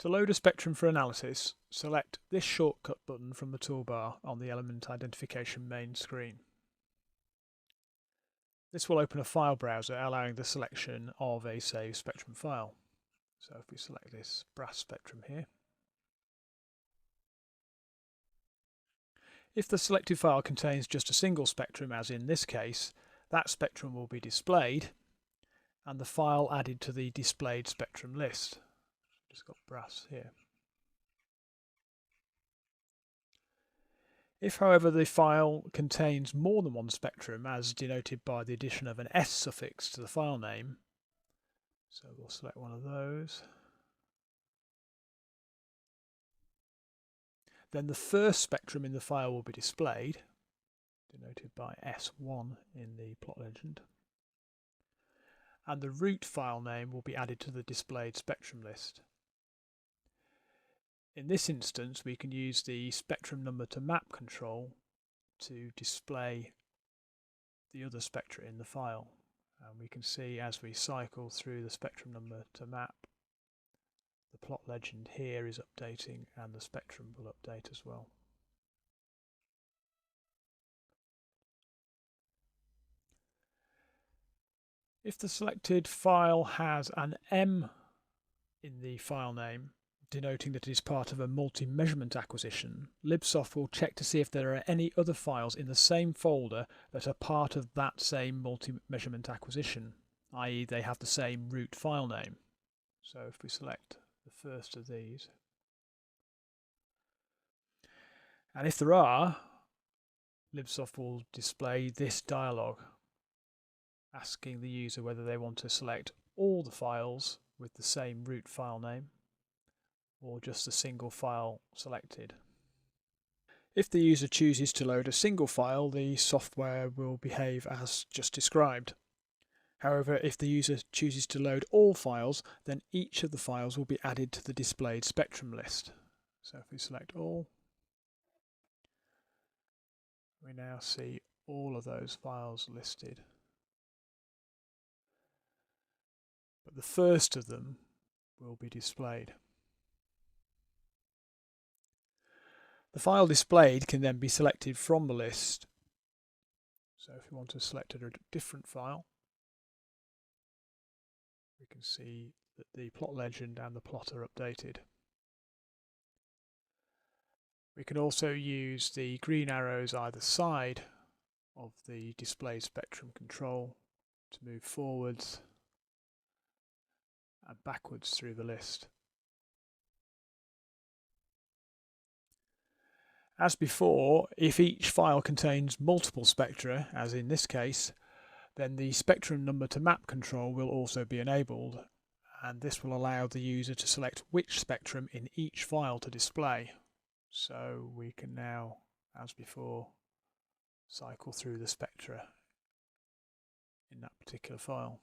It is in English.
To load a spectrum for analysis, select this shortcut button from the toolbar on the element identification main screen. This will open a file browser allowing the selection of a saved spectrum file. So if we select this brass spectrum here, if the selected file contains just a single spectrum, as in this case, that spectrum will be displayed and the file added to the displayed spectrum list. Just got brass here. If, however, the file contains more than one spectrum, as denoted by the addition of an S suffix to the file name, so we'll select one of those, then the first spectrum in the file will be displayed, denoted by S1 in the plot legend, and the root file name will be added to the displayed spectrum list. In this instance, we can use the spectrum number to map control to display the other spectra in the file. And we can see as we cycle through the spectrum number to map, the plot legend here is updating and the spectrum will update as well. If the selected file has an M in the file name, denoting that it is part of a multi-measurement acquisition, Libsoft will check to see if there are any other files in the same folder that are part of that same multi-measurement acquisition, i.e. they have the same root file name. So if we select the first of these, and if there are, Libsoft will display this dialog asking the user whether they want to select all the files with the same root file name or just a single file selected. If the user chooses to load a single file, the software will behave as just described. However, if the user chooses to load all files, then each of the files will be added to the displayed spectrum list. So if we select all, we now see all of those files listed. But the first of them will be displayed. The file displayed can then be selected from the list. So if we want to select a different file, we can see that the plot legend and the plot are updated. We can also use the green arrows either side of the display spectrum control to move forwards and backwards through the list. As before, if each file contains multiple spectra, as in this case, then the spectrum number to map control will also be enabled, and this will allow the user to select which spectrum in each file to display. So we can now, as before, cycle through the spectra in that particular file.